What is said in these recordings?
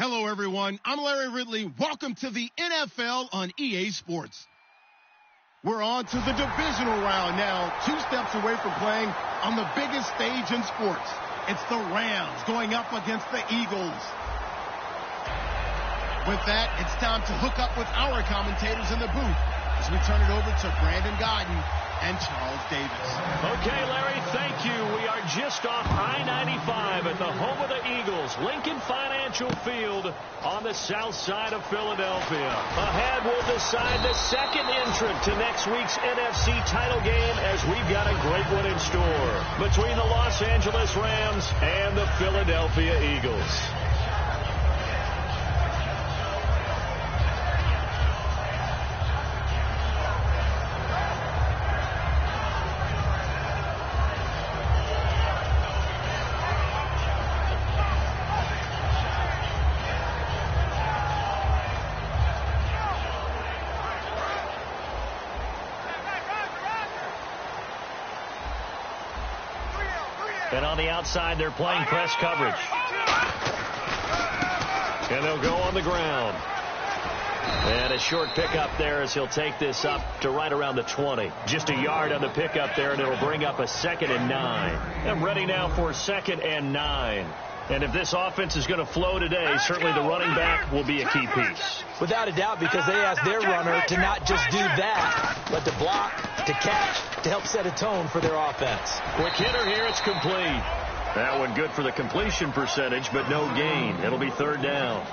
Hello, everyone. I'm Larry Ridley. Welcome to the NFL on EA Sports. We're on to the divisional round now, 2 steps away from playing on the biggest stage in sports. It's the Rams going up against the Eagles. With that, it's time to hook up with our commentators in the booth as we turn it over to Brandon Godden and Charles Davis. Okay, Larry, thank you. We are just off I-95 at the home of the Eagles, Lincoln Financial Field on the south side of Philadelphia. Ahead, we'll decide the second entrant to next week's NFC title game as we've got a great one in store between the Los Angeles Rams and the Philadelphia Eagles. And on the outside, they're playing press coverage. And they'll go on the ground. And a short pickup there as he'll take this up to right around the 20. Just a yard on the pickup there, and it'll bring up a 2nd and 9. And ready now for 2nd and 9. And if this offense is going to flow today, certainly the running back will be a key piece. Without a doubt, because they asked their runner to not just do that, but to block, to catch, to help set a tone for their offense. Quick hitter here, it's complete. That one good for the completion percentage, but no gain. It'll be 3rd down.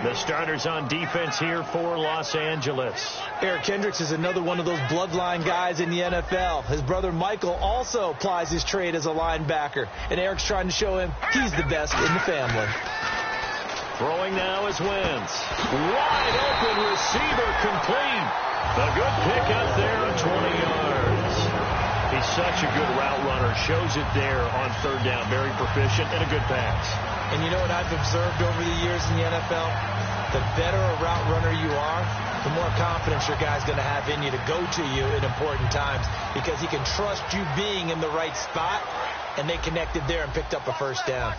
The starters on defense here for Los Angeles. Eric Kendricks is another one of those bloodline guys in the NFL. His brother Michael also plies his trade as a linebacker, and Eric's trying to show him he's the best in the family. Throwing now is Wentz. Wide open receiver complete. A good pickup there at 20 yards. He's such a good route runner. Shows it there on 3rd down. Very proficient and a good pass. And you know what I've observed over the years in the NFL? The better a route runner you are, the more confidence your guy's going to have in you to go to you in important times because he can trust you being in the right spot, and they connected there and picked up a 1st down.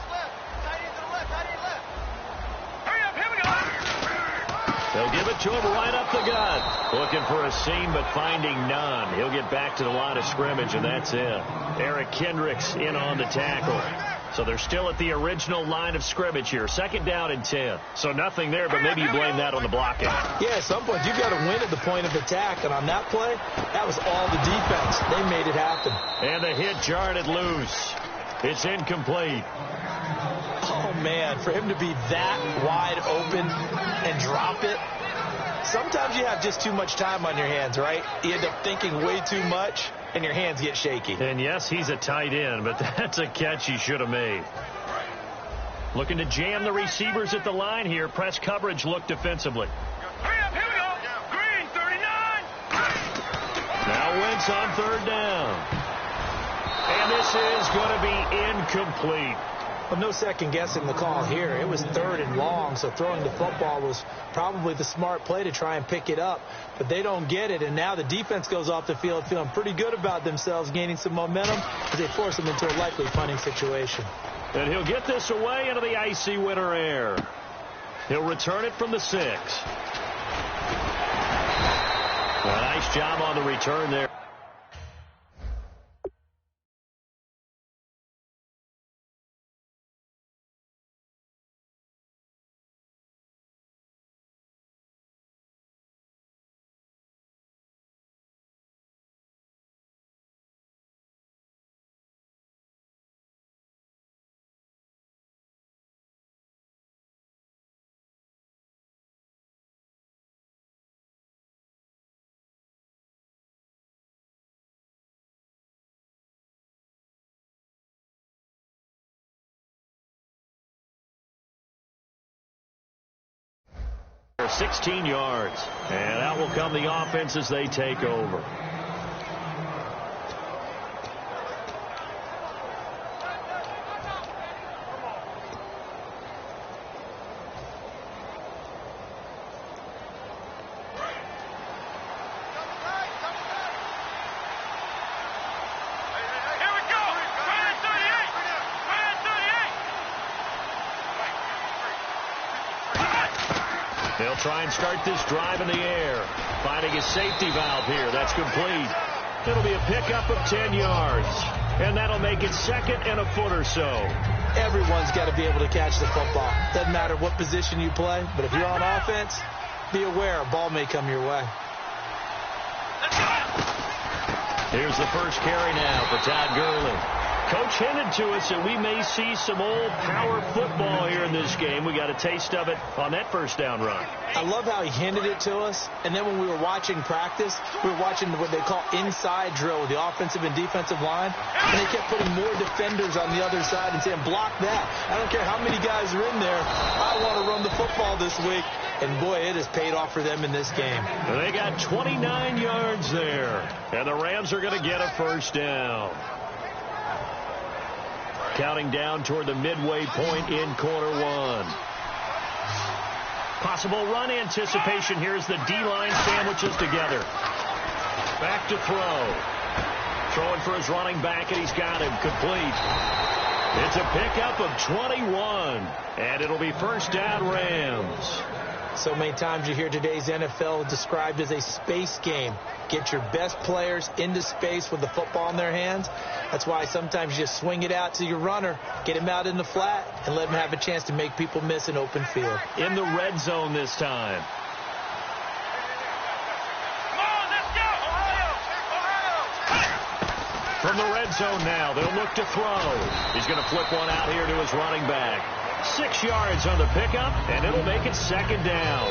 They'll give it to him right up the gut. Looking for a seam, but finding none. He'll get back to the line of scrimmage, and that's it. Eric Kendricks in on the tackle. So they're still at the original line of scrimmage here. 2nd down and 10. So nothing there, but maybe you blame that on the blocking. Yeah, at some point, you've got to win at the point of attack. And on that play, that was all the defense. They made it happen. And the hit jarred it loose. It's incomplete. Oh, man, for him to be that wide open and drop it. Sometimes you have just too much time on your hands, right? You end up thinking way too much, and your hands get shaky. And, yes, he's a tight end, but that's a catch he should have made. Looking to jam the receivers at the line here. Press coverage look defensively. Here we go. Green, 39. Now Wentz on 3rd down. And this is going to be incomplete. Well, no second guessing the call here. It was 3rd and long, so throwing the football was probably the smart play to try and pick it up. But they don't get it, and now the defense goes off the field feeling pretty good about themselves, gaining some momentum as they force them into a likely punting situation. And he'll get this away into the icy winter air. He'll return it from the 6. A nice job on the return there. For 16 yards. And out will come the offense as they take over. They'll try and start this drive in the air. Finding a safety valve here. That's complete. It'll be a pickup of 10 yards. And that'll make it second and a foot or so. Everyone's got to be able to catch the football. Doesn't matter what position you play, but if you're on offense, be aware a ball may come your way. Here's the first carry now for Todd Gurley. Coach hinted to us that we may see some old power football here in this game. We got a taste of it on that first down run. I love how he hinted it to us, and then when we were watching practice, we were watching what they call inside drill with the offensive and defensive line, and they kept putting more defenders on the other side and saying, block that. I don't care how many guys are in there. I want to run the football this week. And, boy, it has paid off for them in this game. They got 29 yards there, and the Rams are going to get a first down. Counting down toward the midway point in quarter one. Possible run anticipation here as the D-line sandwiches together. Back to throw. Throwing for his running back, and he's got him complete. It's a pickup of 21, and it'll be first down Rams. So many times you hear today's NFL described as a space game. Get your best players into space with the football in their hands. That's why sometimes you just swing it out to your runner, get him out in the flat, and let him have a chance to make people miss an open field. In the red zone this time. From the red zone now, they'll look to throw. He's going to flip one out here to his running back. 6 yards on the pickup, and it'll make it second down.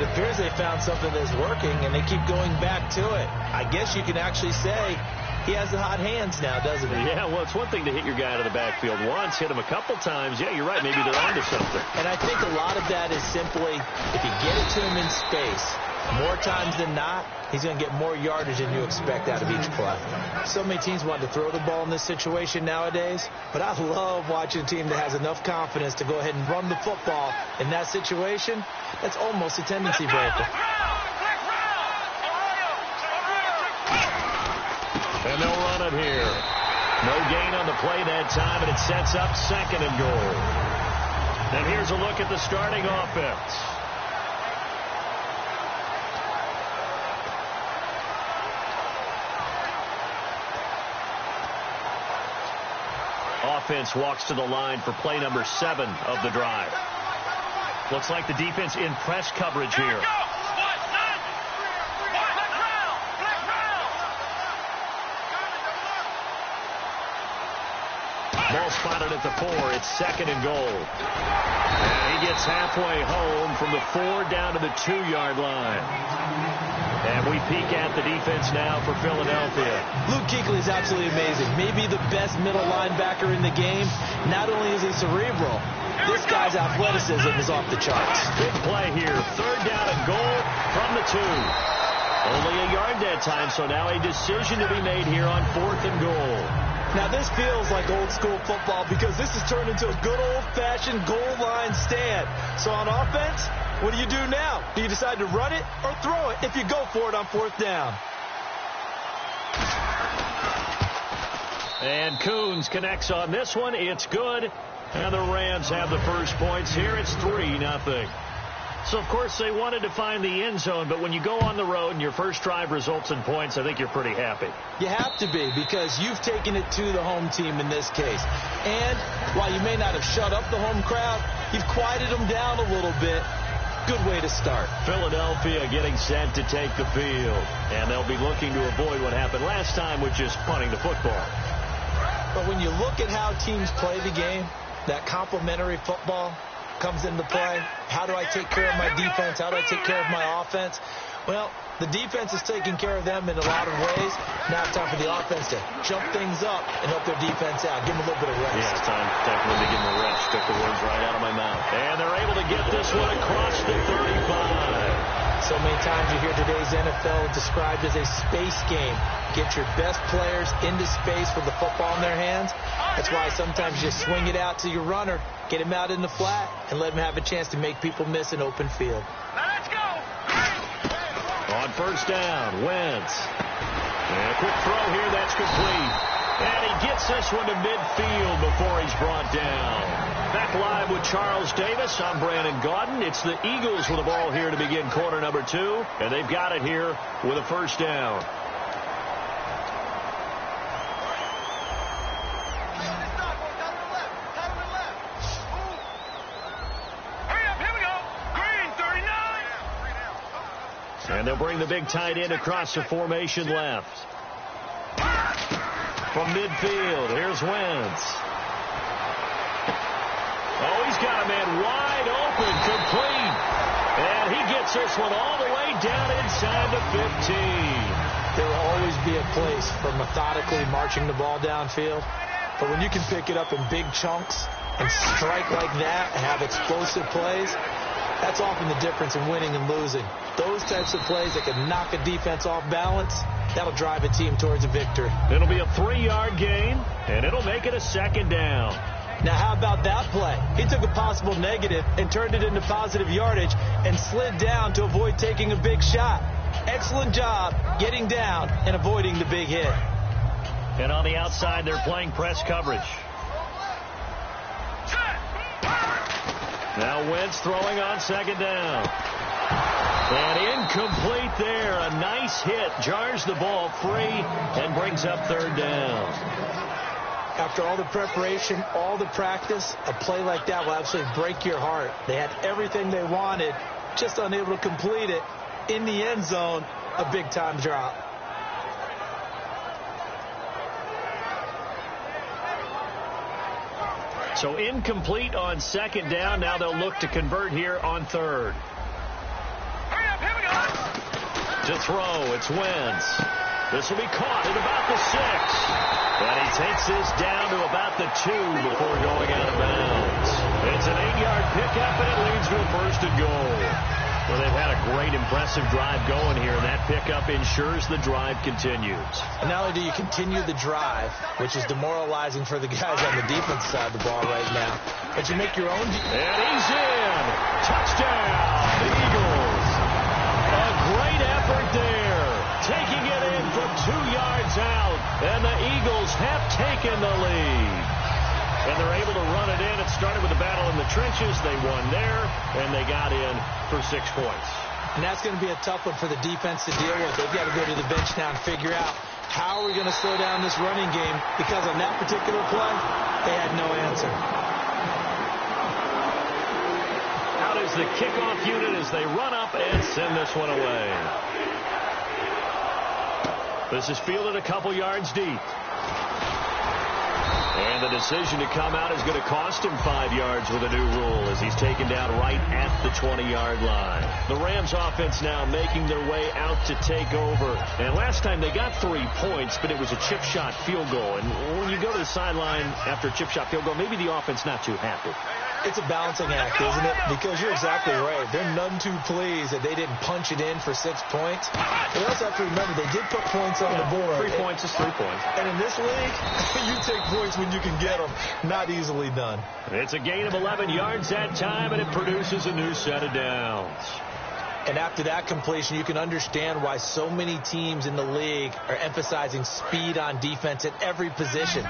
It appears they found something that's working, and they keep going back to it. I guess you can actually say he has the hot hands now, doesn't he? Yeah, well, it's one thing to hit your guy out of the backfield once, hit him a couple times. Yeah, you're right. Maybe they're onto something. And I think a lot of that is simply if you get it to him in space, more times than not, he's going to get more yardage than you expect out of each play. So many teams want to throw the ball in this situation nowadays, but I love watching a team that has enough confidence to go ahead and run the football in that situation. That's almost a tendency breaker. And they'll run it here. No gain on the play that time, and it sets up second and goal. And here's a look at the starting offense. Offense walks to the line for play number 7 of the drive. Looks like the defense in press coverage here. Ball spotted at the 4. It's second and goal. And he gets halfway home from the 4 down to the 2-yard line. And we peek at the defense now for Philadelphia. Luke Kuechly is absolutely amazing. Maybe the best middle linebacker in the game. Not only is he cerebral, this guy's athleticism is off the charts. Big play here. 3rd down and goal from the 2. Only a yard that time, so now a decision to be made here on 4th and goal. Now this feels like old school football because this has turned into a good old-fashioned goal line stand. So on offense, what do you do now? Do you decide to run it or throw it if you go for it on 4th down? And Coons connects on this one. It's good. And the Rams have the first points here. It's 3-0. So, of course, they wanted to find the end zone, but when you go on the road and your first drive results in points, I think you're pretty happy. You have to be because you've taken it to the home team in this case. And while you may not have shut up the home crowd, you've quieted them down a little bit. Good way to start. Philadelphia getting set to take the field. And they'll be looking to avoid what happened last time, which is punting the football. But when you look at how teams play the game, that complementary football comes into play. How do I take care of my defense? How do I take care of my offense? Well, the defense is taking care of them in a lot of ways. Now it's time for the offense to jump things up and help their defense out. Give them a little bit of rest. Yeah, time definitely to give them a rest. Took the words right out of my mouth. And they're able to get this one across the 35. So many times you hear today's NFL described as a space game. Get your best players into space with the football in their hands. That's why sometimes you swing it out to your runner, get him out in the flat, and let him have a chance to make people miss an open field. Let's go. On first down, Wentz. And a quick throw here, that's complete. And he gets this one to midfield before he's brought down. Back live with Charles Davis. I'm Brandon Gaudin. It's the Eagles with the ball here to begin quarter number 2. And they've got it here with a first down. And they'll bring the big tight end across the formation left. From midfield, here's Wentz. Oh, he's got a man wide open, complete. And he gets this one all the way down inside the 15. There will always be a place for methodically marching the ball downfield. But when you can pick it up in big chunks and strike like that and have explosive plays, that's often the difference in winning and losing. Those types of plays that can knock a defense off balance, that'll drive a team towards a victory. It'll be a 3-yard gain, and it'll make it a second down. Now, how about that play? He took a possible negative and turned it into positive yardage and slid down to avoid taking a big shot. Excellent job getting down and avoiding the big hit. And on the outside, they're playing press coverage. Now Wentz throwing on second down. And incomplete there. A nice hit. Jars the ball free and brings up third down. After all the preparation, all the practice, a play like that will absolutely break your heart. They had everything they wanted, just unable to complete it. In the end zone, a big-time drop. So incomplete on second down. Now they'll look to convert here on third. To throw, it's Wentz. This will be caught at about the 6. And he takes this down to about the 2 before going out of bounds. It's an 8-yard pickup, and it leads to a first and goal. Well, they've had a great, impressive drive going here, and that pickup ensures the drive continues. And not only do you continue the drive, which is demoralizing for the guys on the defense side of the ball right now, but you make your own. And he's in. Touchdown, Eagles. A great effort there. Taking it in from 2 yards out, and the Eagles have taken the lead. And they're able to run it in. It started with a battle in the trenches. They won there, and they got in for 6 points. And that's going to be a tough one for the defense to deal with. They've got to go to the bench now and figure out how are we going to slow down this running game, because on that particular play, they had no answer. Out is the kickoff unit as they run up and send this one away. This is fielded a couple yards deep. And the decision to come out is going to cost him 5 yards with a new rule as he's taken down right at the 20-yard line. The Rams offense now making their way out to take over. And last time they got 3 points, but it was a chip shot field goal. And when you go to the sideline after a chip shot field goal, maybe the offense not too happy. It's a balancing act, isn't it? Because you're exactly right. They're none too pleased that they didn't punch it in for 6 points. But you also have to remember they did put points on the board. 3 points is 3 points. And in this league, you take points when you can get them. Not easily done. It's a gain of 11 yards that time, and it produces a new set of downs. And after that completion, you can understand why so many teams in the league are emphasizing speed on defense at every position.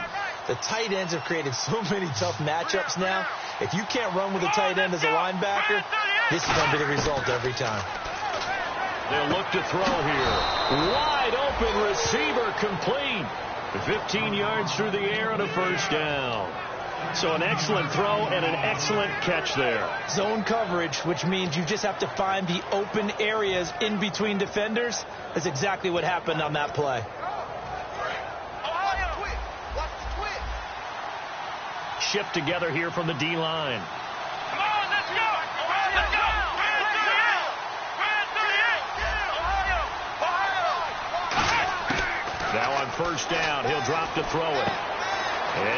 The tight ends have created so many tough matchups now. If you can't run with a tight end as a linebacker, this is going to be the result every time. They'll look to throw here. Wide open receiver complete. 15 yards through the air on a first down. So an excellent throw and an excellent catch there. Zone coverage, which means you just have to find the open areas in between defenders. That's exactly what happened on that play. Shift together here from the D-line. Come on, let's go! Let's go! Now on first down, he'll drop to throw it.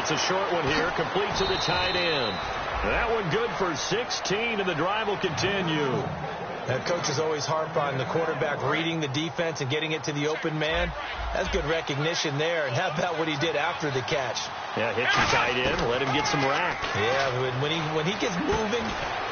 It's a short one here, complete to the tight end. That one good for 16, and the drive will continue. That coaches always harp on the quarterback reading the defense and getting it to the open man. That's good recognition there. And how about what he did after the catch? Yeah, hit your tight end, let him get some rack. Yeah, when he gets moving,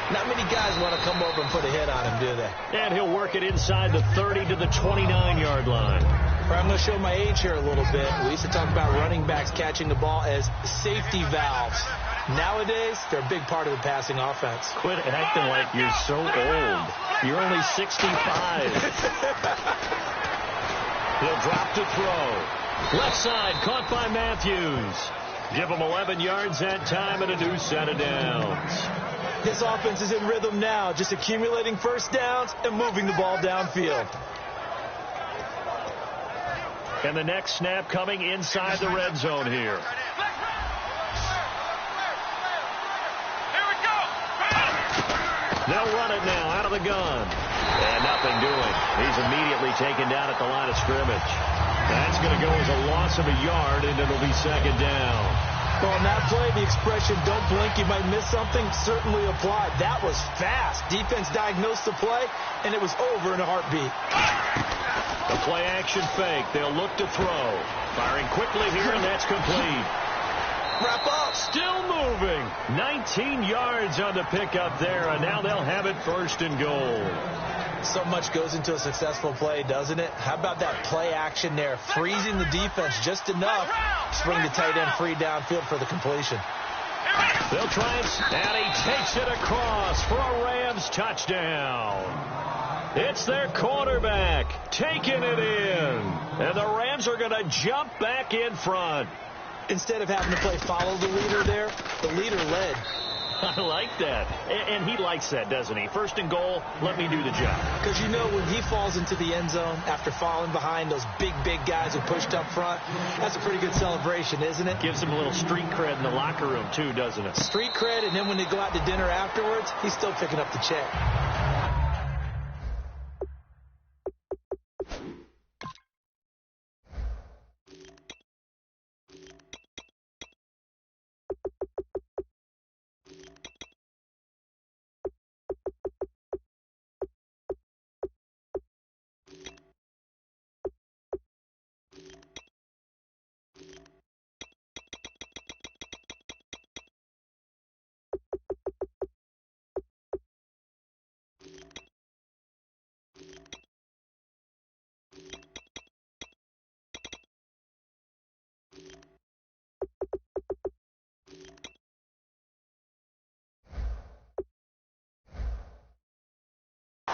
not many guys want to come over and put a hit on him, do they? And he'll work it inside the 30 to the 29-yard line. I'm going to show my age here a little bit. We used to talk about running backs catching the ball as safety valves. Nowadays, they're a big part of the passing offense. Quit acting like you're so old. You're only 65. He'll drop to throw. Left side, caught by Matthews. Give him 11 yards that time and a new set of downs. This offense is in rhythm now, just accumulating first downs and moving the ball downfield. And the next snap coming inside the red zone here. They'll run it now out of the gun. And nothing doing. He's immediately taken down at the line of scrimmage. That's going to go as a loss of a yard, and it'll be second down. Well, on that play, the expression, don't blink, you might miss something, certainly applied. That was fast. Defense diagnosed the play, and it was over in a heartbeat. The play action fake. They'll look to throw. Firing quickly here, and that's complete. Wrap up. Still moving. 19 yards on the pickup there, and now they'll have it first and goal. So much goes into a successful play, doesn't it? How about that play action there, freezing the defense just enough to bring the tight end free downfield for the completion. They'll try and he takes it across for a Rams touchdown. It's their quarterback taking it in, and the Rams are going to jump back in front. Instead of having to play follow the leader there, the leader led. I like that. And he likes that, doesn't he? First and goal, let me do the job. Because you know when he falls into the end zone after falling behind those big guys who pushed up front, that's a pretty good celebration, isn't it? Gives him a little street cred in the locker room, too, doesn't it? Street cred, and then when they go out to dinner afterwards, he's still picking up the check.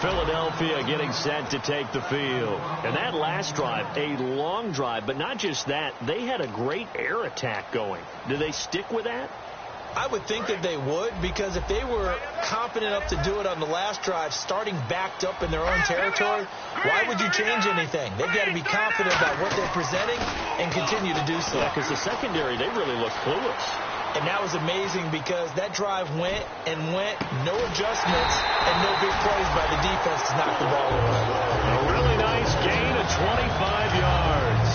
Philadelphia getting set to take the field. And that last drive, a long drive, but not just that, they had a great air attack going. Do they stick with that? I would think that they would, because if they were confident enough to do it on the last drive, starting backed up in their own territory, why would you change anything? They've got to be confident about what they're presenting and continue to do so. Yeah, because the secondary, they really look clueless. And that was amazing because that drive went, no adjustments, and no big plays by the defense to knock the ball away. A really nice gain of 25 yards.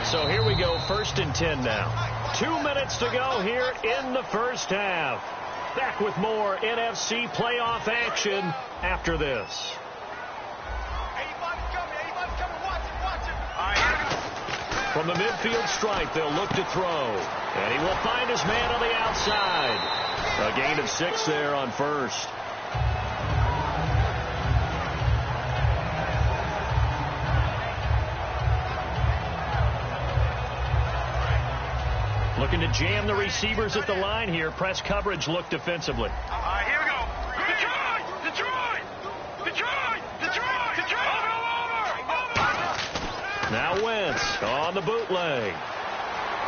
So here we go, 1st and 10 now. 2 minutes to go here in the first half. Back with more NFC playoff action after this. From the midfield stripe, they'll look to throw. And he will find his man on the outside. A gain of 6 there on first. Looking to jam the receivers at the line here. Press coverage look defensively. Here we go. Detroit! Now Wentz on the bootleg.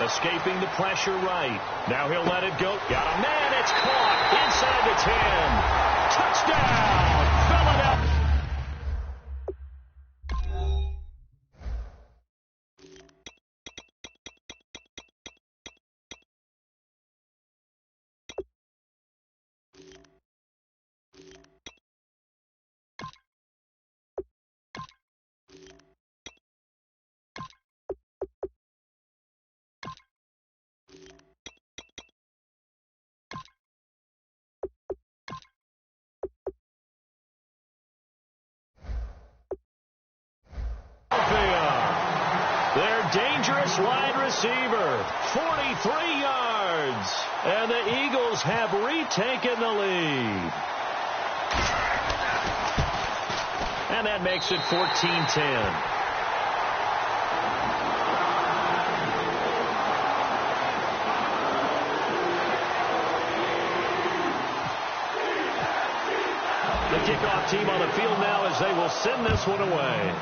Escaping the pressure right. Now he'll let it go. Got a man. It's caught inside the 10. Touchdown, Philadelphia. Their dangerous wide receiver, 43 yards, and the Eagles have retaken the lead. And that makes it 14-10. The kickoff team on the field now as they will send this one away.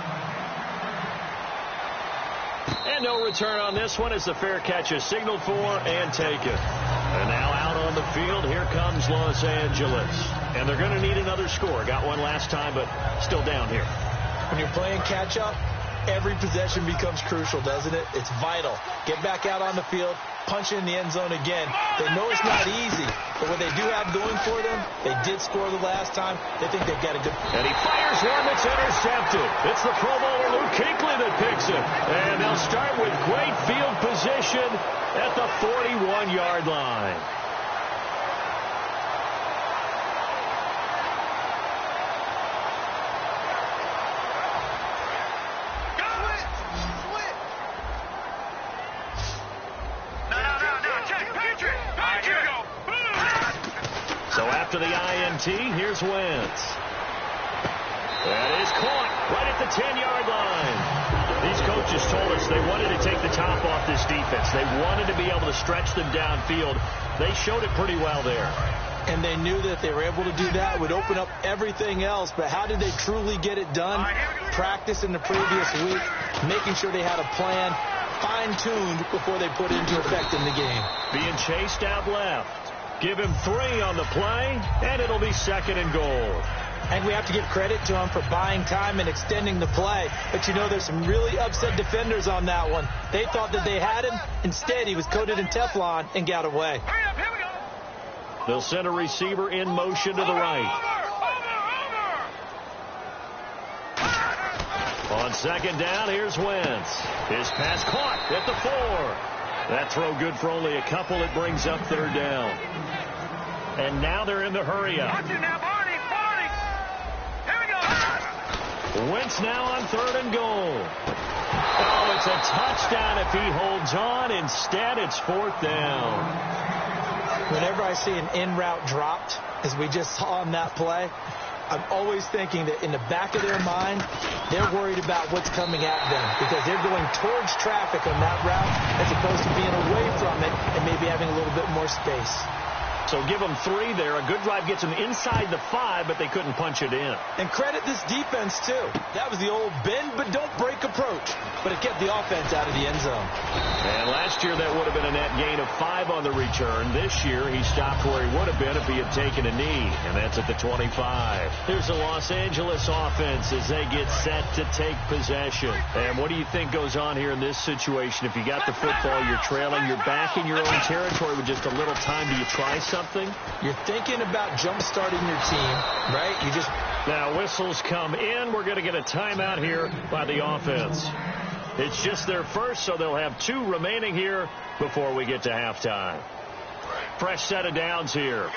And no return on this one as the fair catch is signaled for and taken. And now out on the field, here comes Los Angeles. And they're going to need another score. Got one last time, but still down here. When you're playing catch-up, every possession becomes crucial, doesn't it? It's vital. Get back out on the field, punch it in the end zone again. They know it's not easy, but what they do have going for them, they did score the last time. They think they've got a good... And he fires one that's intercepted. It's the Pro Bowler Luke Kuechly that picks it. And they'll start with great field position at the 41-yard line. To the INT, here's Wentz. That is caught right at the 10-yard line. These coaches told us they wanted to take the top off this defense. They wanted to be able to stretch them downfield. They showed it pretty well there. And they knew that they were able to do that. It would open up everything else. But how did they truly get it done? Practice in the previous week, making sure they had a plan, fine-tuned before they put it into effect in the game. Being chased out left. Give him 3 on the play, and it'll be 2nd and goal. And we have to give credit to him for buying time and extending the play. But, you know, there's some really upset defenders on that one. They thought that they had him. Instead, he was coated in Teflon and got away. Hurry up, here we go. They'll send a receiver in motion to the right. On 2nd down, here's Wentz. His pass caught at the 4. That throw good for only a couple. It brings up 3rd down. And now they're in the hurry-up. Watch it now, Barney. Here we go. Wentz now on 3rd and goal. Oh, it's a touchdown if he holds on. Instead, it's 4th down. Whenever I see an in-route dropped, as we just saw on that play, I'm always thinking that in the back of their mind, they're worried about what's coming at them because they're going towards traffic on that route as opposed to being away from it and maybe having a little bit more space. So give them 3 there. A good drive gets them inside the 5, but they couldn't punch it in. And credit this defense, too. That was the old bend but don't break approach, but it kept the offense out of the end zone. And last year, that would have been a net gain of 5 on the return. This year, he stopped where he would have been if he had taken a knee, and that's at the 25. Here's the Los Angeles offense as they get set to take possession. And what do you think goes on here in this situation? If you got the football, you're trailing, you're back in your own territory with just a little time. Do you try something? You're thinking about jump-starting your team, right? You just... Now, whistles come in. We're going to get a timeout here by the offense. It's just their first, so they'll have 2 remaining here before we get to halftime. Fresh set of downs here.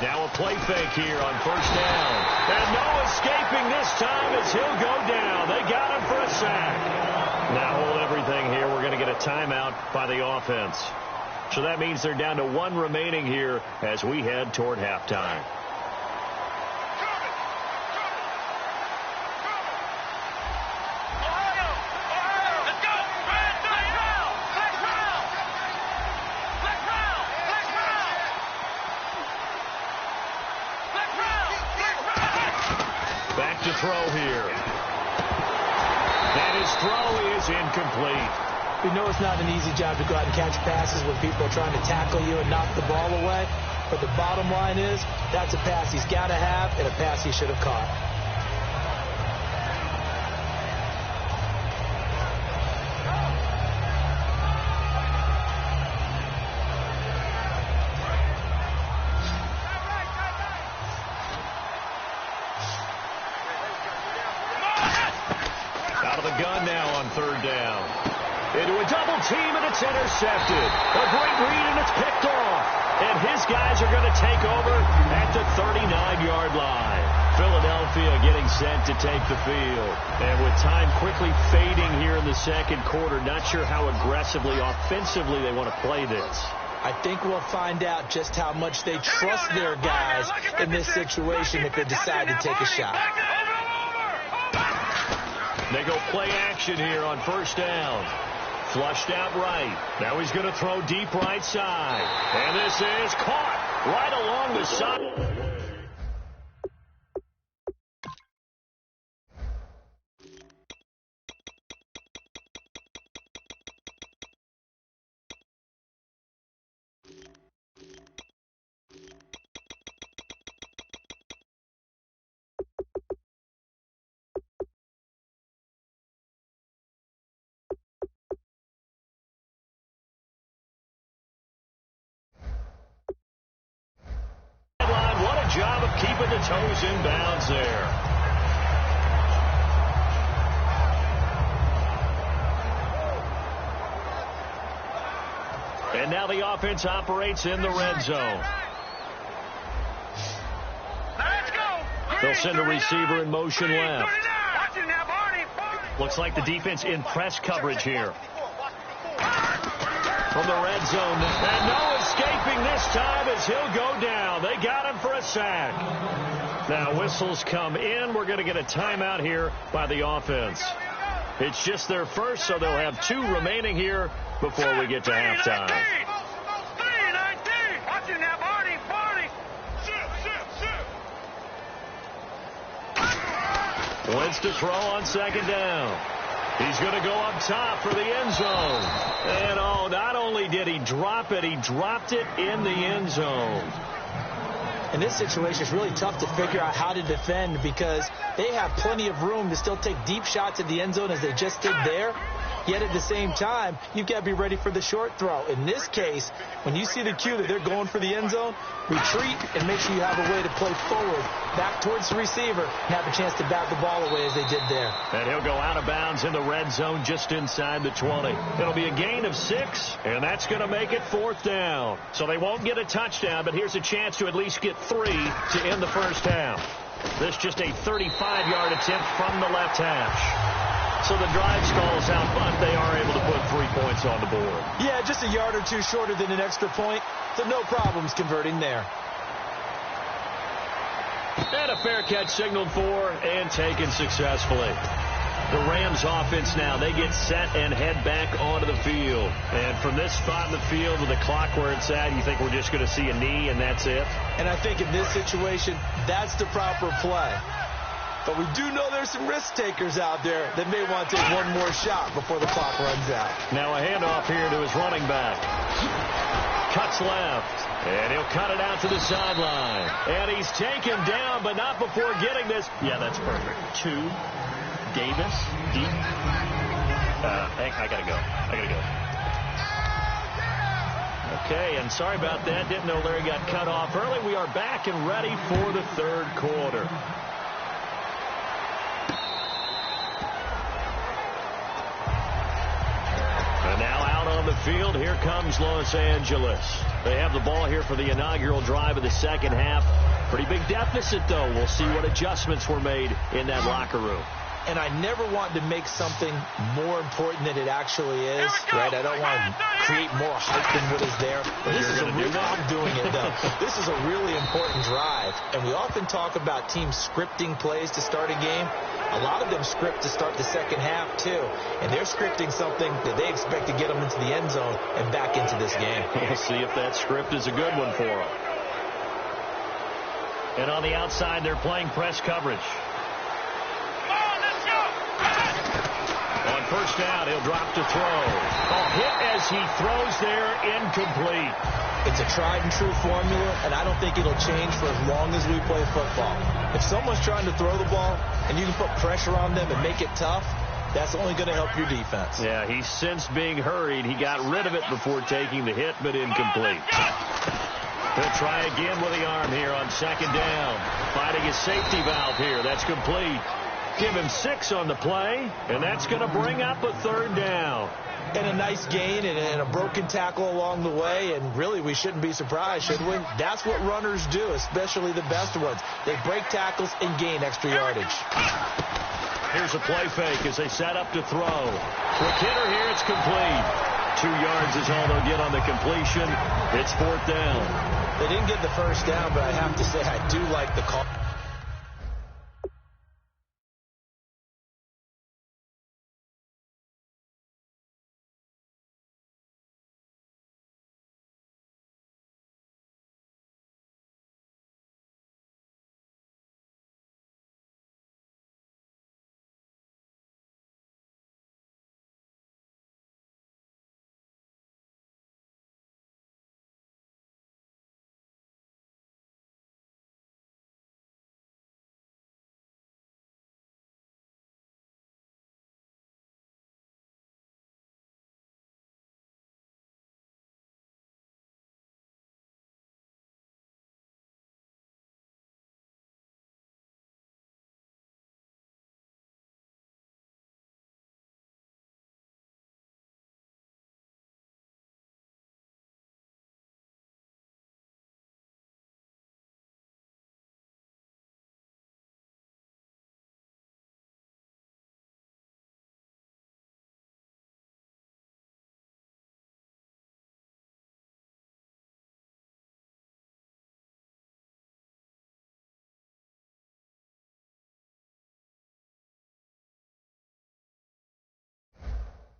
Now a play fake here on 1st down. And no escaping this time as he'll go down. They got him for a sack. Now hold everything here. We're going to get a timeout by the offense. So that means they're down to 1 remaining here as we head toward halftime. Back to throw here. And his throw is incomplete. We know it's not an easy job to go out and catch passes when people are trying to tackle you and knock the ball away. But the bottom line is, that's a pass he's got to have and a pass he should have caught. Out of the gun now on 3rd down. Into a double team, and it's intercepted. A great read, and it's picked off. And his guys are going to take over at the 39-yard line. Philadelphia getting set to take the field. And with time quickly fading here in the second quarter, not sure how aggressively, offensively they want to play this. I think we'll find out just how much they trust their guys in this situation if they decide to take a shot. They go play action here on first down. Flushed out right. Now he's going to throw deep right side. And this is caught right along the side. Job of keeping the toes in bounds there. And now the offense operates in the red zone. They'll send a receiver in motion left. Looks like the defense in press coverage here. From the red zone, and no escaping this time as he'll go down. They got him for a sack. Now whistles come in. We're going to get a timeout here by the offense. It's just their first, so they'll have 2 remaining here before we get to halftime. Wentz to throw on second down. He's going to go up top for the end zone. And, oh, not only did he drop it, he dropped it in the end zone. In this situation, it's really tough to figure out how to defend because they have plenty of room to still take deep shots at the end zone as they just did there. Yet at the same time, you've got to be ready for the short throw. In this case, when you see the cue that they're going for the end zone, retreat and make sure you have a way to play forward, back towards the receiver, and have a chance to bat the ball away as they did there. And he'll go out of bounds in the red zone just inside the 20. It'll be a gain of 6, and that's going to make it 4th down. So they won't get a touchdown, but here's a chance to at least get 3 to end the first half. This just a 35-yard attempt from the left hash. So the drive stalls out, but they are able to put 3 points on the board. Yeah, just a yard or 2 shorter than an extra point, so no problems converting there. And a fair catch signaled for and taken successfully. The Rams offense now, they get set and head back onto the field. And from this spot in the field with the clock where it's at, you think we're just going to see a knee and that's it? And I think in this situation, that's the proper play. But we do know there's some risk takers out there that may want to take one more shot before the clock runs out. Now a handoff here to his running back. Cuts left, and he'll cut it out to the sideline. And he's taken down, but not before getting this. Yeah, that's perfect. 2, Davis, deep. I got to go. Okay, and sorry about that. Didn't know Larry got cut off early. We are back and ready for the 3rd quarter. And now out on the field, here comes Los Angeles. They have the ball here for the inaugural drive of the second half. Pretty big deficit, though. We'll see what adjustments were made in that locker room. And I never want to make something more important than it actually is, right? I don't want to create more hype than what is there. But this is I'm doing it, though. This is a really important drive. And we often talk about teams scripting plays to start a game. A lot of them script to start the second half, too. And they're scripting something that they expect to get them into the end zone and back into this game. We'll see if that script is a good one for them. And on the outside, they're playing press coverage. On first down, he'll drop to throw. Hit as he throws there, incomplete. It's a tried-and-true formula, and I don't think it'll change for as long as we play football. If someone's trying to throw the ball and you can put pressure on them and make it tough, that's only going to help your defense. Yeah, he's since being hurried. He got rid of it before taking the hit, but incomplete. He'll try again with the arm here on second down. Finding his safety valve here. That's complete. Give him 6 on the play, and that's going to bring up a 3rd down. And a nice gain and a broken tackle along the way, and really we shouldn't be surprised, should we? That's what runners do, especially the best ones. They break tackles and gain extra yardage. Here's a play fake as they set up to throw. Quick hitter here, it's complete. 2 yards is all they'll get on the completion. It's 4th down. They didn't get the first down, but I have to say I do like the call.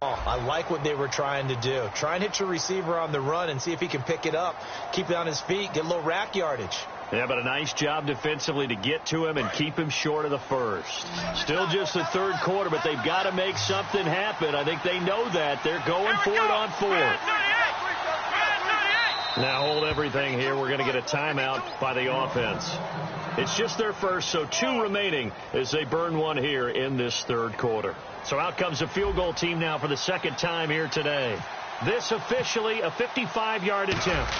I like what they were trying to do. Try and hit your receiver on the run and see if he can pick it up, keep it on his feet, get a little rack yardage. Yeah, but a nice job defensively to get to him and keep him short of the first. Still just the 3rd quarter, but they've got to make something happen. I think they know that. They're going for it on 4th. Now hold everything here. We're going to get a timeout by the offense. It's just their first, so 2 remaining as they burn 1 here in this 3rd quarter. So out comes a field goal team now for the 2nd time here today. This officially a 55-yard attempt.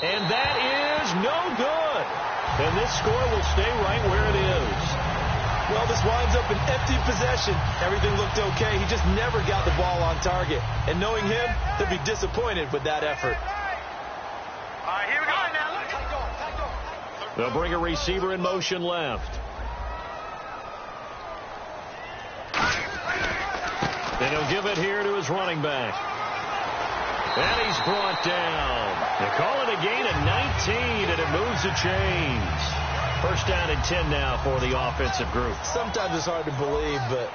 And that is no good. And this score will stay right where it is. Well, this winds up an empty possession. Everything looked okay. He just never got the ball on target. And knowing him, he'll be disappointed with that effort. All right, here we go. They'll bring a receiver in motion left. And he'll give it here to his running back. And he's brought down. They call it a gain of 19, and it moves the chains. 1st down and 10 now for the offensive group. Sometimes it's hard to believe, but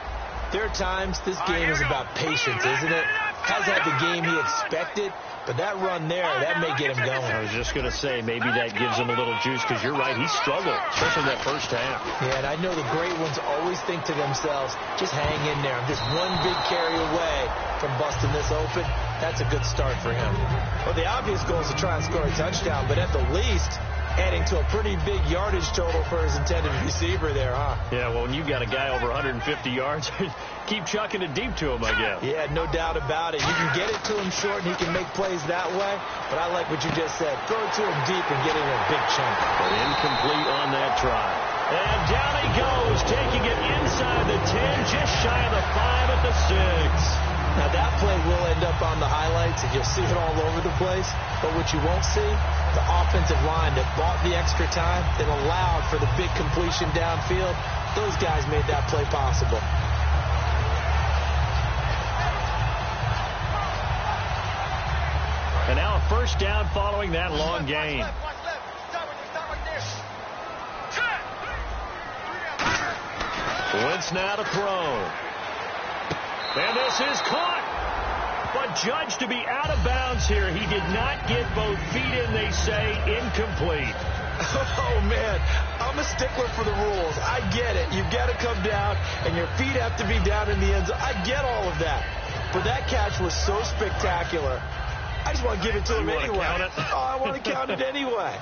there are times this game is about patience, isn't it? Has had the game he expected, but that run there, that may get him going. I was just going to say, maybe that gives him a little juice, because you're right, he struggled, especially that first half. Yeah, and I know the great ones always think to themselves, just hang in there. I'm just one big carry away from busting this open. That's a good start for him. Well, the obvious goal is to try and score a touchdown, but at the least, adding to a pretty big yardage total for his intended receiver there, huh? Yeah, well, when you've got a guy over 150 yards, keep chucking it deep to him, I guess. Yeah, no doubt about it. You can get it to him short, and he can make plays that way, but I like what you just said. Throw it to him deep and get it in a big chunk. But incomplete on that try. And down he goes, taking it inside the 10, just shy of the 5 at the 6. Now, that play will end up on the highlights, and you'll see it all over the place. But what you won't see, the offensive line that bought the extra time, that allowed for the big completion downfield, those guys made that play possible. And now a 1st down following that long gain. Wentz now to throw. And this is caught, but judged to be out of bounds here. He did not get both feet in, they say, incomplete. Oh, man, I'm a stickler for the rules. I get it. You've got to come down, and your feet have to be down in the end zone. I get all of that. But that catch was so spectacular. I just want to give it to him anyway. Count it? Oh, I want to count it anyway.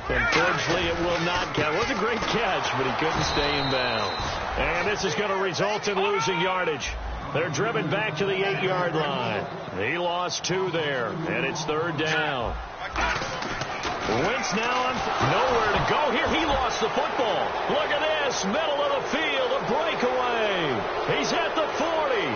Unfortunately, it will not count. It was a great catch, but he couldn't stay in bounds. And this is going to result in losing yardage. They're driven back to the 8-yard line. He lost 2 there, and it's 3rd down. Wentz now on nowhere to go here. He lost the football. Look at this. Middle of the field. A breakaway. He's at the 40.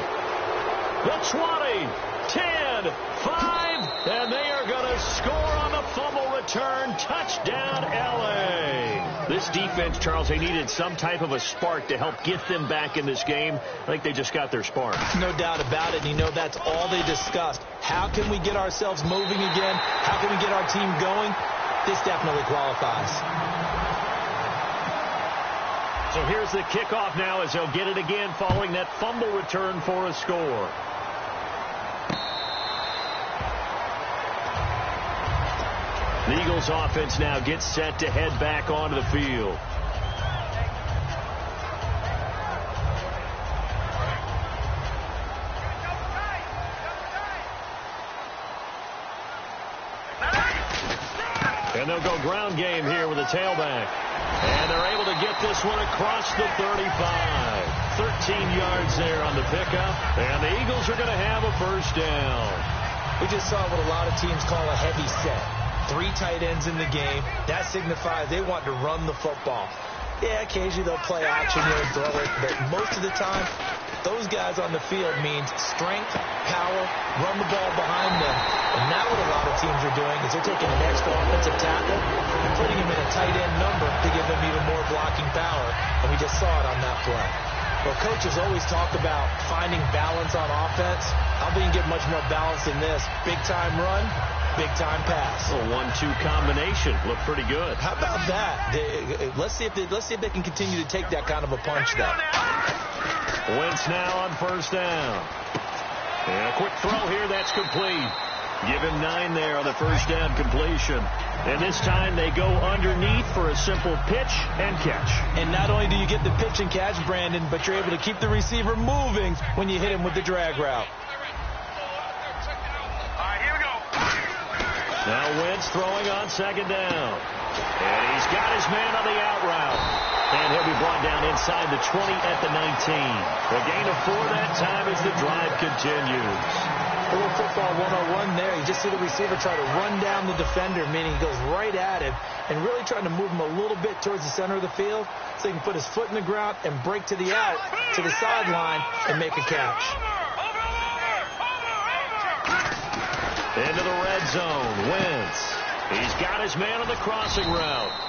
The 20. 10. 5. And they are going to score on the fumble return. Touchdown, L.A. This defense, Charles, they needed some type of a spark to help get them back in this game. I think they just got their spark. No doubt about it. And you know, that's all they discussed. How can we get ourselves moving again? How can we get our team going? This definitely qualifies. So here's the kickoff now as they'll get it again following that fumble return for a score. The Eagles offense now gets set to head back onto the field. And they'll go ground game here with a tailback. And they're able to get this one across the 35. 13 yards there on the pickup. And the Eagles are going to have a first down. We just saw what a lot of teams call a heavy set. 3 tight ends in the game. That signifies they want to run the football. Yeah, occasionally they'll play action here and throw it, but most of the time, those guys on the field means strength, power, run the ball behind them. And now what a lot of teams are doing is they're taking an extra offensive tackle and putting him in a tight end number to give them even more blocking power. And we just saw it on that play. Well, coaches always talk about finding balance on offense. How do you get much more balance than this? Big-time run, big-time pass. A 1-2 combination. Looked pretty good. How about that? Let's see if they can continue to take that kind of a punch, though. Wentz now on first down. And a quick throw here. That's complete. Give him 9 there on the first down completion. And this time they go underneath for a simple pitch and catch. And not only do you get the pitch and catch, Brandon, but you're able to keep the receiver moving when you hit him with the drag route. All right, here we go. Now Wentz throwing on second down. And he's got his man on the out route. And he'll be brought down inside the 20 at the 19. A gain of 4 that time as the drive continues. A little football 101 there. You just see the receiver try to run down the defender, meaning he goes right at him and really trying to move him a little bit towards the center of the field so he can put his foot in the ground and break to the out, to the sideline, and make a catch. Into the red zone. Wentz. He's got his man on the crossing route.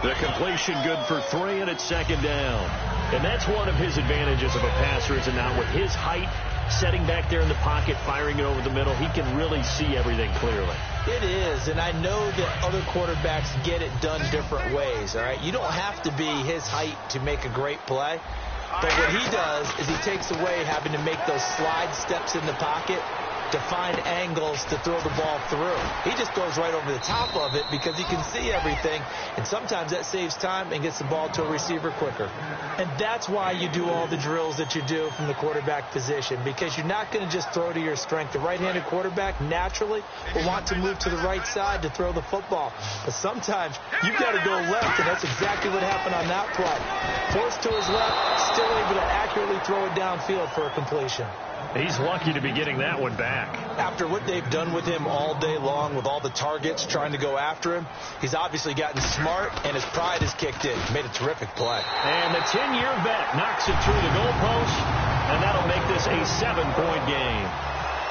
The completion good for 3, and it's second down. And that's one of his advantages of a passer, is not with his height, setting back there in the pocket, firing it over the middle. He can really see everything clearly. It is, and I know that other quarterbacks get it done different ways, all right? You don't have to be his height to make a great play. But what he does is he takes away having to make those slide steps in the pocket to find angles to throw the ball through. He just goes right over the top of it because he can see everything, and sometimes that saves time and gets the ball to a receiver quicker. And that's why you do all the drills that you do from the quarterback position, because you're not going to just throw to your strength. The right-handed quarterback naturally will want to move to the right side to throw the football. But sometimes you've got to go left, and that's exactly what happened on that play. Forced to his left, still able to accurately throw it downfield for a completion. He's lucky to be getting that one back. After what they've done with him all day long, with all the targets trying to go after him, he's obviously gotten smart, and his pride has kicked in. Made a terrific play. And the 10-year vet knocks it through the goalpost, and that'll make this a 7-point game.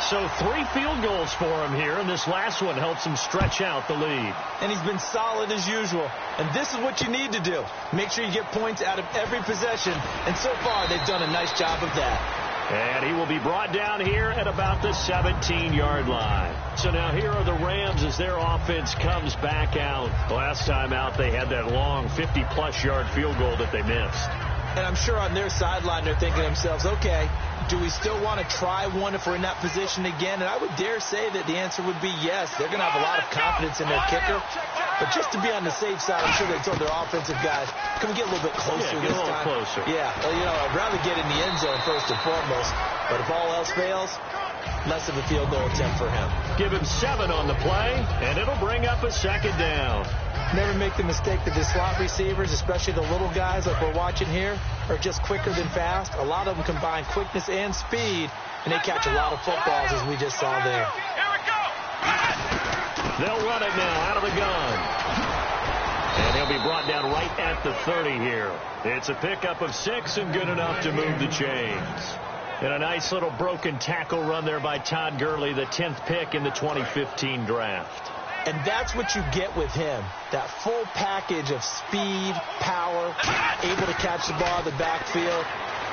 So 3 field goals for him here, and this last one helps him stretch out the lead. And he's been solid as usual. And this is what you need to do. Make sure you get points out of every possession, and so far they've done a nice job of that. And he will be brought down here at about the 17-yard line. So now here are the Rams as their offense comes back out. Last time out, they had that long 50-plus yard field goal that they missed. And I'm sure on their sideline they're thinking to themselves, okay, do we still want to try one if we're in that position again? And I would dare say that the answer would be yes. They're going to have a lot of confidence in their kicker. But just to be on the safe side, I'm sure they told their offensive guys, can we get a little bit closer this time? Get a little closer. Yeah, well, you know, I'd rather get in the end zone first and foremost. But if all else fails, less of a field goal attempt for him. Give him 7 on the play, and it'll bring up a second down. Never make the mistake that the slot receivers, especially the little guys like we're watching here, are just quicker than fast. A lot of them combine quickness and speed, and they catch a lot of footballs, as we just saw there. Here we go. They'll run it now out of the gun. And he'll be brought down right at the 30 here. It's a pickup of 6 and good enough to move the chains. And a nice little broken tackle run there by Todd Gurley, the 10th pick in the 2015 draft. And that's what you get with him, that full package of speed, power, able to catch the ball in the backfield.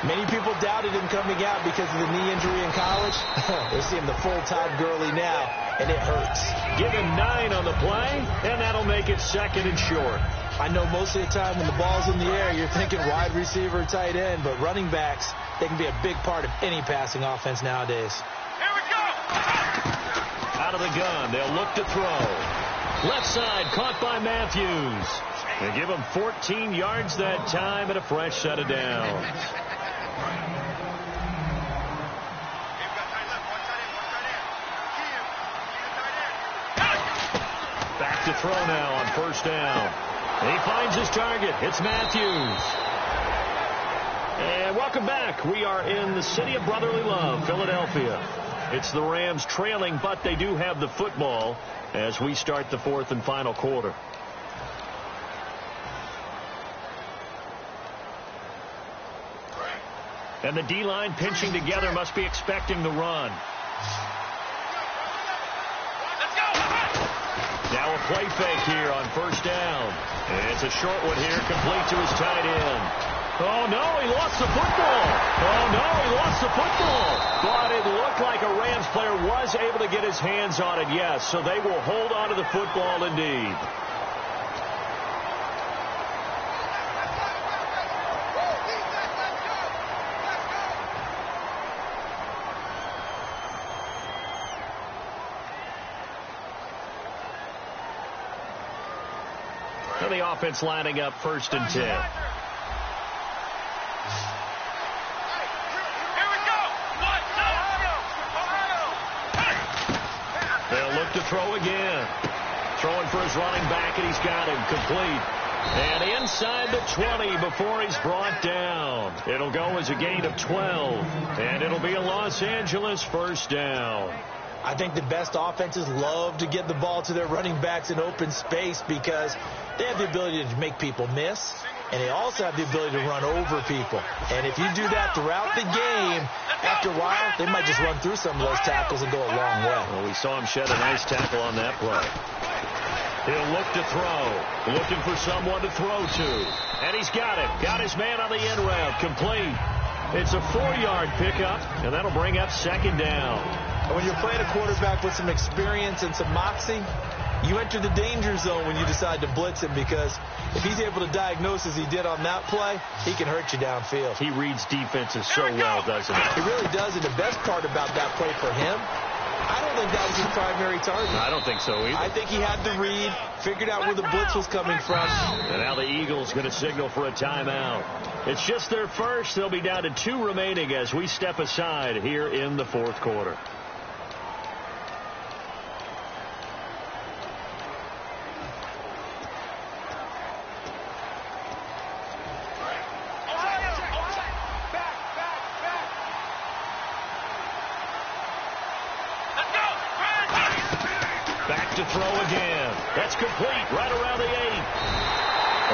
Many people doubted him coming out because of the knee injury in college. They're seeing the full Todd Gurley now, and it hurts. Give him 9 on the play, and that'll make it 2nd and short. I know most of the time when the ball's in the air, you're thinking wide receiver, tight end, but running backs, they can be a big part of any passing offense nowadays. Here we go! Out of the gun, they'll look to throw. Left side, caught by Matthews. They give him 14 yards that time and a fresh set of downs. Back to throw now on 1st down. He finds his target. It's Matthews. And welcome back. We are in the city of brotherly love, Philadelphia. It's the Rams trailing, but they do have the football as we start the 4th and final quarter. And the D-line pinching together, must be expecting the run. Now a play fake here on 1st down. And it's a short one here, complete to his tight end. Oh, no, he lost the football. Oh, no, he lost the football. But it looked like a Rams player was able to get his hands on it, yes. So they will hold on to the football indeed. And the offense lining up 1st and 10. They'll look to throw again. Throwing for his running back, and he's got him complete. And inside the 20 before he's brought down. It'll go as a gain of 12. And it'll be a Los Angeles 1st down. I think the best offenses love to get the ball to their running backs in open space because they have the ability to make people miss, and they also have the ability to run over people. And if you do that throughout the game, after a while, they might just run through some of those tackles and go a long way. Well, we saw him shed a nice tackle on that play. He'll look to throw, looking for someone to throw to. And he's got it. Got his man on the end route, complete. It's a 4-yard pickup, and that'll bring up 2nd down. And when you're playing a quarterback with some experience and some moxie, you enter the danger zone when you decide to blitz him, because if he's able to diagnose as he did on that play, he can hurt you downfield. He reads defenses so well, doesn't he? He really does, and the best part about that play for him, I don't think that was his primary target. I don't think so either. I think he had the read, figured out where the blitz was coming from. And now the Eagles going to signal for a timeout. It's just their first. They'll be down to 2 remaining as we step aside here in the 4th quarter. To throw again. That's complete right around the 8.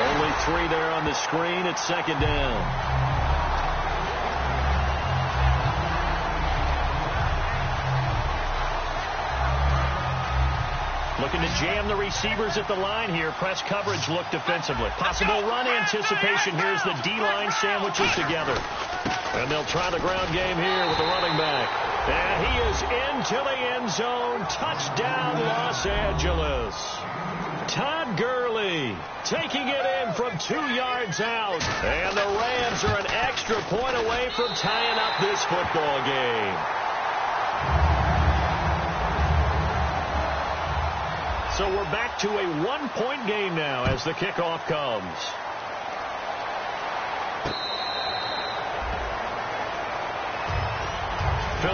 Only 3 there on the screen. It's 2nd down. Looking to jam the receivers at the line here. Press coverage look defensively. Possible run anticipation. Here's the D-line sandwiches together. And they'll try the ground game here with the running back. And he is into the end zone. Touchdown, Los Angeles. Todd Gurley taking it in from 2 yards out. And the Rams are an extra point away from tying up this football game. So we're back to a 1-point game now as the kickoff comes.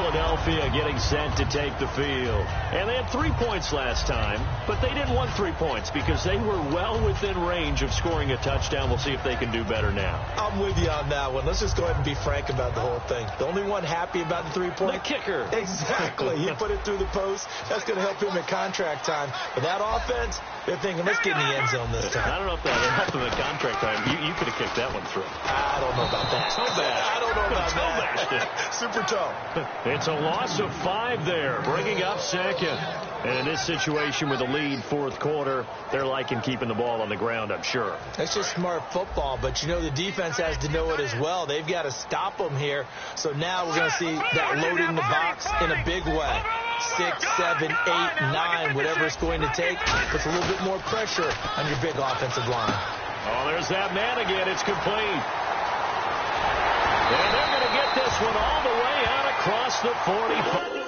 Philadelphia getting set to take the field. And they had 3 points last time, but they didn't want 3 points because they were well within range of scoring a touchdown. We'll see if they can do better now. I'm with you on that one. Let's just go ahead and be frank about the whole thing. The only one happy about the 3-point? The kicker. Exactly. He put it through the post. That's going to help him at contract time. But that offense, they're thinking, let's get in the end zone this time. I don't know if that would help him at contract time. You could have kicked that one through. I don't know about that. Toe bash. I don't know about toe that. Bashed it. Super toe. It's a loss of 5 there, bringing up second. And in this situation with a lead fourth quarter, they're liking keeping the ball on the ground, I'm sure. That's just smart football, but you know the defense has to know it as well. They've got to stop them here. So now we're going to see that loading the box in a big way. 6, 7, 8, 9, whatever it's going to take, puts a little bit more pressure on your big offensive line. Oh, there's that man again. It's complete. And they're going to get this one all the way out across the 45.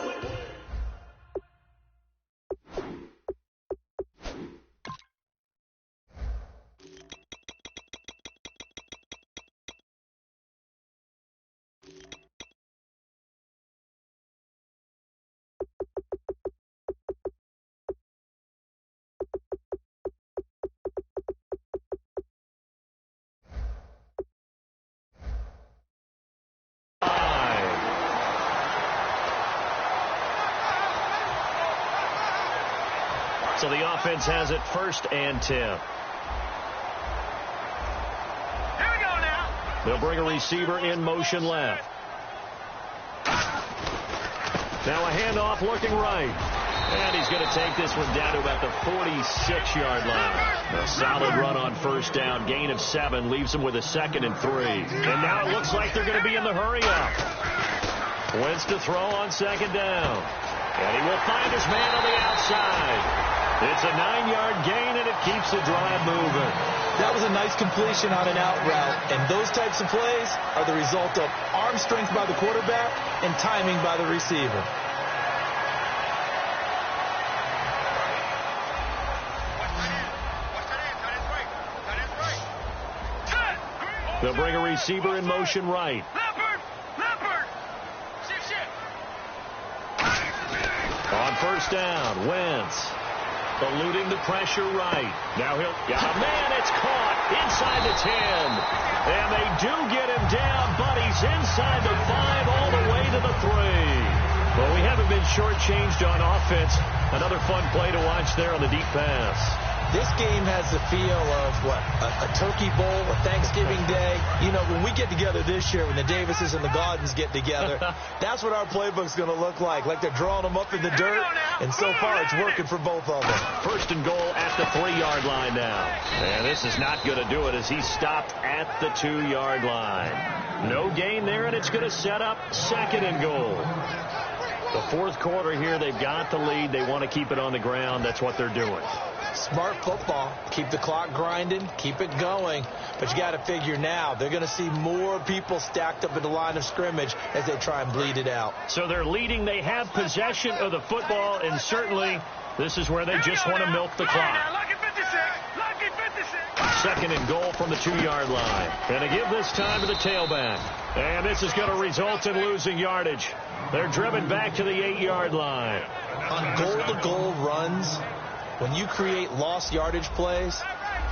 So the offense has it 1st and 10. Here we go now. They'll bring a receiver in motion left. Now a handoff looking right. And he's going to take this one down to about the 46-yard line. A solid run on 1st down. Gain of 7 leaves him with a 2nd and 3. And now it looks like they're going to be in the hurry-up. Wentz to throw on 2nd down. And he will find his man on the outside. It's a 9-yard gain, and it keeps the drive moving. That was a nice completion on an out route, and those types of plays are the result of arm strength by the quarterback and timing by the receiver. They'll bring a receiver in motion right. Leopard. Shift. On 1st down, Wentz. Eluding the pressure right. Now man, it's caught inside the 10. And they do get him down, but he's inside the 5 all the way to the 3. Well, we haven't been shortchanged on offense. Another fun play to watch there on the deep pass. This game has the feel of, a Turkey Bowl, a Thanksgiving Day. You know, when we get together this year, when the Davises and the Gaudens get together, that's what our playbook's going to look like. Like they're drawing them up in the dirt, and so far it's working for both of them. 1st and goal at the 3-yard line now. And this is not going to do it as he's stopped at the 2-yard line. No gain there, and it's going to set up 2nd and goal. The fourth quarter here, they've got the lead. They want to keep it on the ground. That's what they're doing. Smart football. Keep the clock grinding. Keep it going. But you got to figure now they're going to see more people stacked up at the line of scrimmage as they try and bleed it out. So they're leading. They have possession of the football, and certainly this is where they just want to milk the clock. Lucky 56. 2nd and goal from the 2-yard line. And they give this time to the tailback. And this is going to result in losing yardage. They're driven back to the 8-yard line. On goal-to-goal runs, when you create lost yardage plays,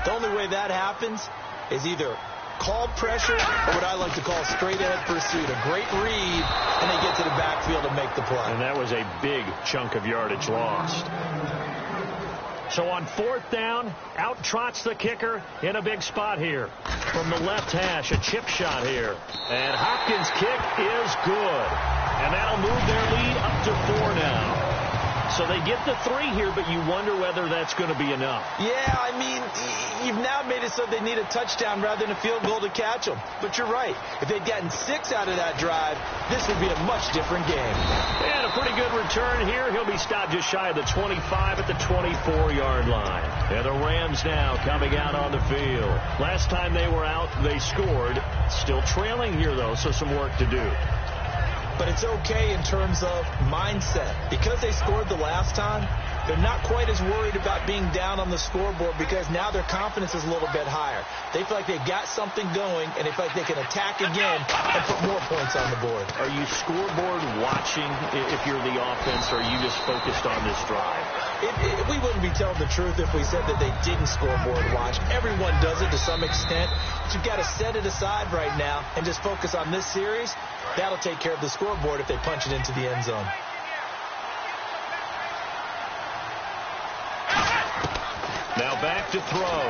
the only way that happens is either called pressure or what I like to call straight-ahead pursuit. A great read, and they get to the backfield and make the play. And that was a big chunk of yardage lost. So on 4th down, out trots the kicker in a big spot here. From the left hash, a chip shot here. And Hopkins' kick is good. And that'll move their lead up to 4 now. So they get the 3 here, but you wonder whether that's going to be enough. Yeah, I mean, you've now made it so they need a touchdown rather than a field goal to catch them. But you're right. If they'd gotten 6 out of that drive, this would be a much different game. And a pretty good return here. He'll be stopped just shy of the 25 at the 24-yard line. And the Rams now coming out on the field. Last time they were out, they scored. Still trailing here, though, so some work to do. But it's okay in terms of mindset. Because they scored the last time, they're not quite as worried about being down on the scoreboard because now their confidence is a little bit higher. They feel like they've got something going, and they feel like they can attack again and put more points on the board. Are you scoreboard watching if you're the offense, or are you just focused on this drive? We wouldn't be telling the truth if we said that they didn't scoreboard watch. Everyone does it to some extent, but you've got to set it aside right now and just focus on this series. That'll take care of the scoreboard if they punch it into the end zone. Now back to throw.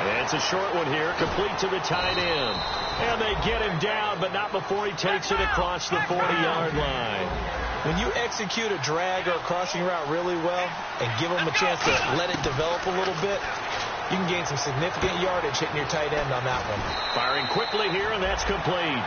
And it's a short one here, complete to the tight end. And they get him down, but not before he takes it across the 40-yard line. When you execute a drag or a crossing route really well and give them a chance to let it develop a little bit, you can gain some significant yardage hitting your tight end on that one. Firing quickly here, and that's complete.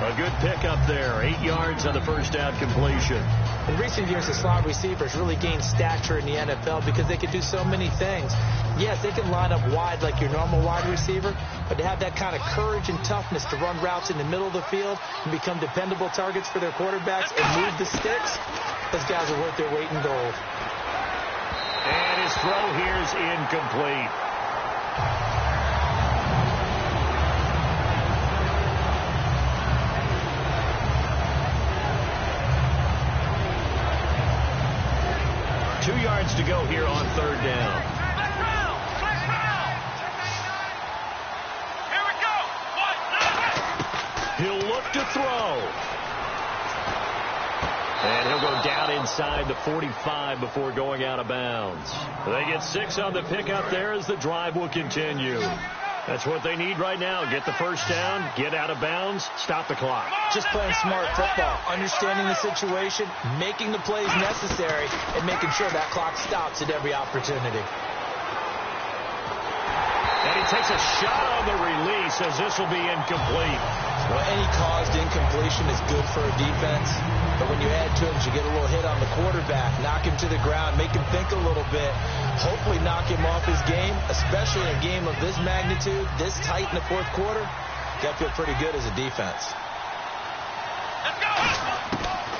A good pickup there. 8 yards on the first down completion. In recent years, the slot receivers really gained stature in the NFL because they can do so many things. Yes, they can line up wide like your normal wide receiver, but to have that kind of courage and toughness to run routes in the middle of the field and become dependable targets for their quarterbacks and move the sticks, those guys are worth their weight in gold. And his throw here is incomplete. To go here on third down. Here we go. He'll look to throw. And he'll go down inside the 45 before going out of bounds. They get 6 on the pickup there as the drive will continue. That's what they need right now. Get the first down, get out of bounds, stop the clock. Just playing smart football, understanding the situation, making the plays necessary, and making sure that clock stops at every opportunity. And he takes a shot on the release as this will be incomplete. Well, any caused incompletion is good for a defense, but when you add to it, you get a little hit on the quarterback, knock him to the ground, make him think a little bit, hopefully knock him off his game, especially in a game of this magnitude, this tight in the fourth quarter. Got to feel pretty good as a defense.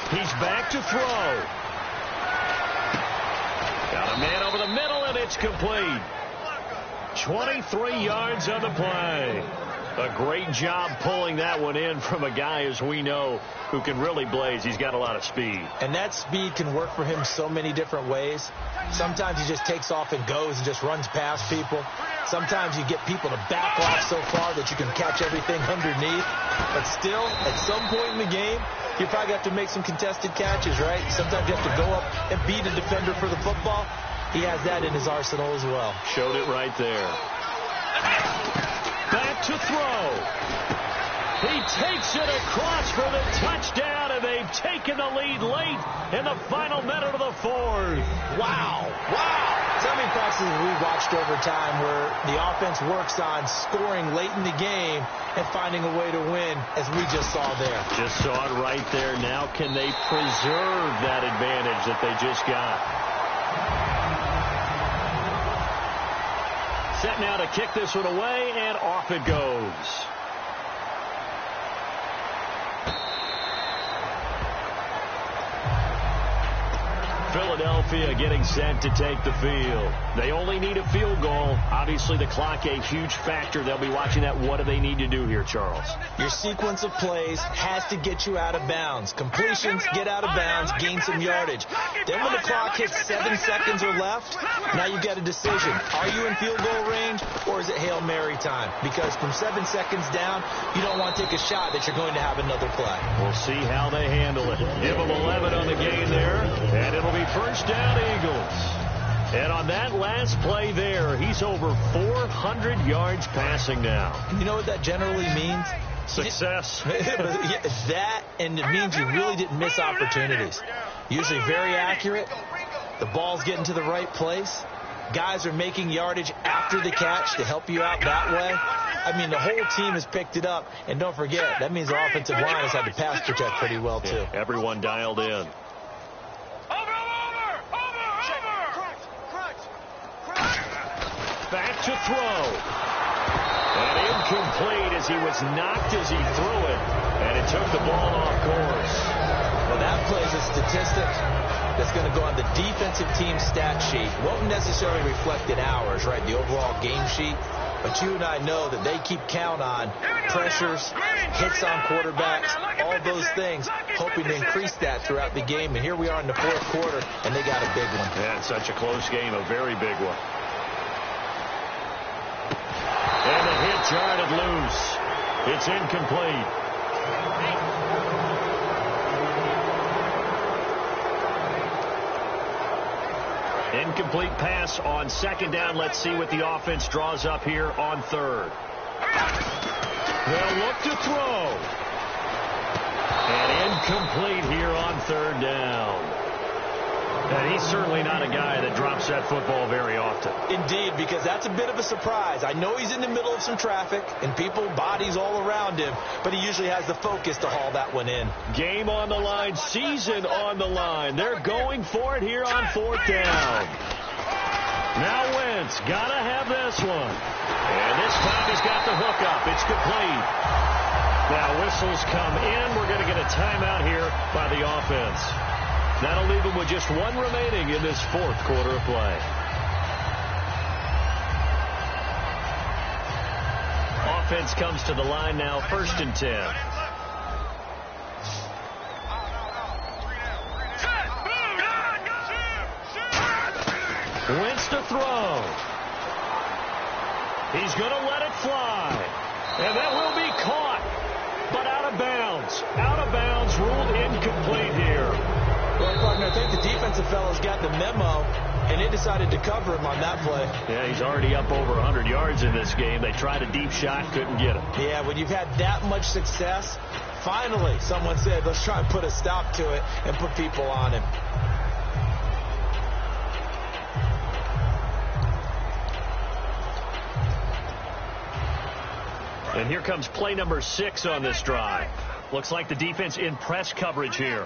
He's back to throw. Got a man over the middle, and it's complete. 23 yards on the play. A great job pulling that one in from a guy, as we know, who can really blaze. He's got a lot of speed. And that speed can work for him so many different ways. Sometimes he just takes off and goes and just runs past people. Sometimes you get people to back off so far that you can catch everything underneath. But still, at some point in the game, you probably have to make some contested catches, right? Sometimes you have to go up and beat a defender for the football. He has that in his arsenal as well. Showed it right there. Back to throw. He takes it across for the touchdown, and they've taken the lead late in the final minute of the fourth. Wow. So many passes we watched over time where the offense works on scoring late in the game and finding a way to win, as we just saw there. Just saw it right there. Now can they preserve that advantage that they just got? Set now to kick this one away, and off it goes. Philadelphia getting set to take the field. They only need a field goal. Obviously, the clock a huge factor. They'll be watching that. What do they need to do here, Charles? Your sequence of plays has to get you out of bounds. Completions, get out of bounds, gain some yardage. Then when the clock hits 7 seconds or left, now you've got a decision. Are you in field goal range, or is it Hail Mary time? Because from 7 seconds down, you don't want to take a shot that you're going to have another play. We'll see how they handle it. Give them 11 on the game there, and it'll be first down, Eagles. And on that last play there, he's over 400 yards passing now. You know what that generally means? Success. That, and it means you really didn't miss opportunities. Usually very accurate. The ball's getting to the right place. Guys are making yardage after the catch to help you out that way. I mean, the whole team has picked it up. And don't forget, that means the offensive line has had to pass protect pretty well, too. Yeah, everyone dialed in. Back to throw. And incomplete as he was knocked as he threw it, and it took the ball off course. Well, that plays a statistic that's going to go on the defensive team stat sheet. Won't necessarily reflect in ours, right, the overall game sheet. But you and I know that they keep count on pressures, hits on quarterbacks, all those things, hoping to increase that throughout the game. And here we are in the fourth quarter, and they got a big one. Yeah, it's such a close game, a very big one. And the hit jarred loose. It's incomplete. Incomplete pass on second down. Let's see what the offense draws up here on third. They'll look to throw. And incomplete here on third down. And he's certainly not a guy that drops that football very often. Indeed, because that's a bit of a surprise. I know he's in the middle of some traffic and people, bodies all around him, but he usually has the focus to haul that one in. Game on the line, season on the line. They're going for it here on fourth down. Now Wentz, gotta have this one. And this time he's got the hook up. It's complete. Now whistles come in. We're going to get a timeout here by the offense. That'll leave him with just one remaining in this fourth quarter of play. Offense comes to the line now, 1st and 10. Wentz to throw. He's going to let it fly. And that will be caught, but out of bounds. Out of bounds, ruled incomplete here. Well, partner, I think the defensive fellows got the memo, and they decided to cover him on that play. Yeah, he's already up over 100 yards in this game. They tried a deep shot, couldn't get him. Yeah, when you've had that much success, finally someone said, let's try and put a stop to it and put people on him. And here comes play number 6 on this drive. Looks like the defense in press coverage here.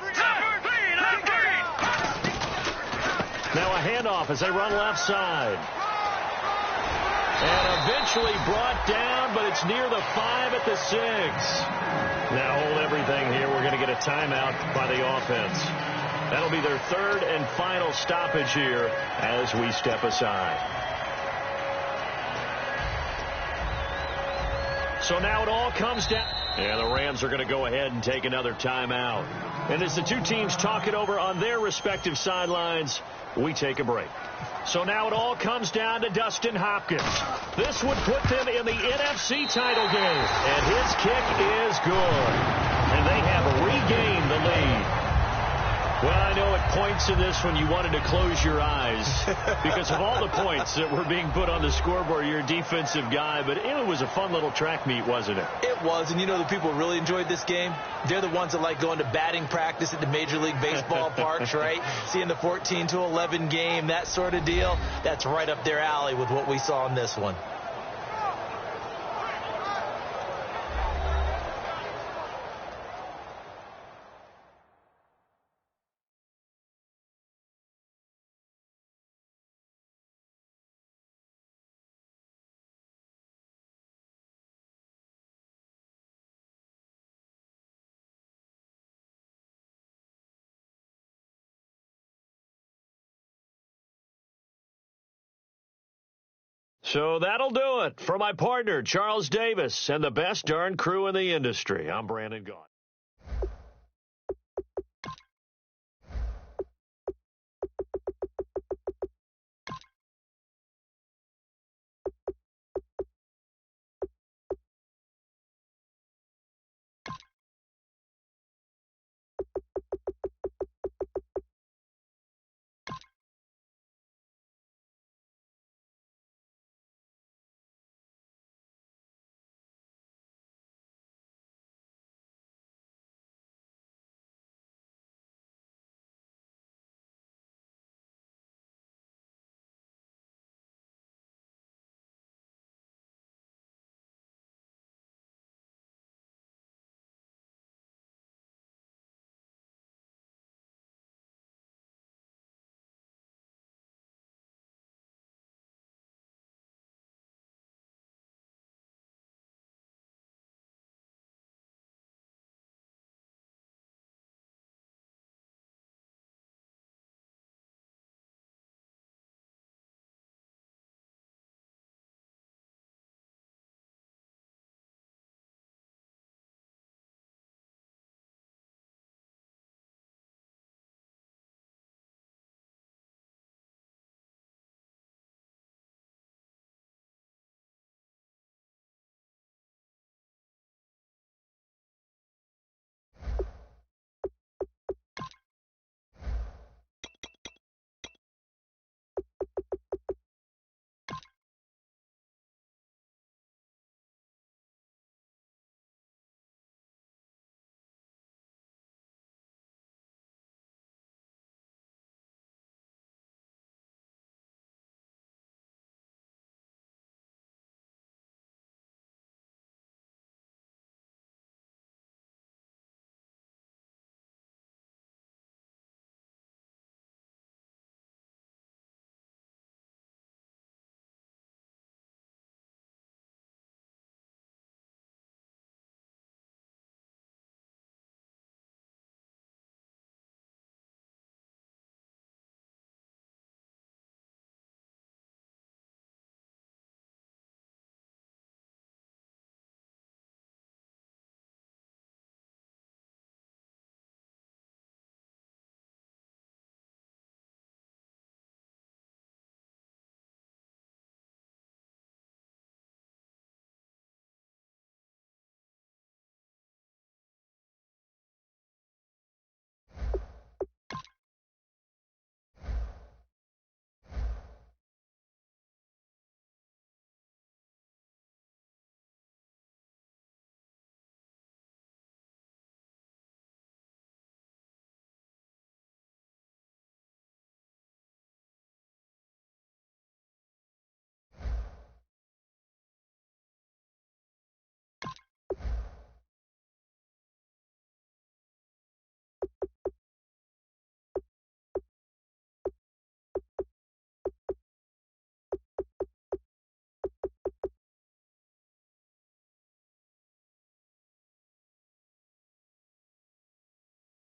Now a handoff as they run left side. And eventually brought down, but it's near the 5 at the 6. Now hold everything here. We're going to get a timeout by the offense. That'll be their 3rd and final stoppage here as we step aside. So now it all comes down. And the Rams are going to go ahead and take another timeout. And as the two teams talk it over on their respective sidelines, we take a break. So now it all comes down to Dustin Hopkins. This would put them in the NFC title game. And his kick is good. And they have regained the lead. Well, I know at points in this one you wanted to close your eyes because of all the points that were being put on the scoreboard. You're a defensive guy, but it was a fun little track meet, wasn't it? It was, and you know the people who really enjoyed this game? They're the ones that like going to batting practice at the Major League Baseball parks, right? Seeing the 14-11 game, that sort of deal. That's right up their alley with what we saw in this one. So that'll do it for my partner, Charles Davis, and the best darn crew in the industry. I'm Brandon Gaudin.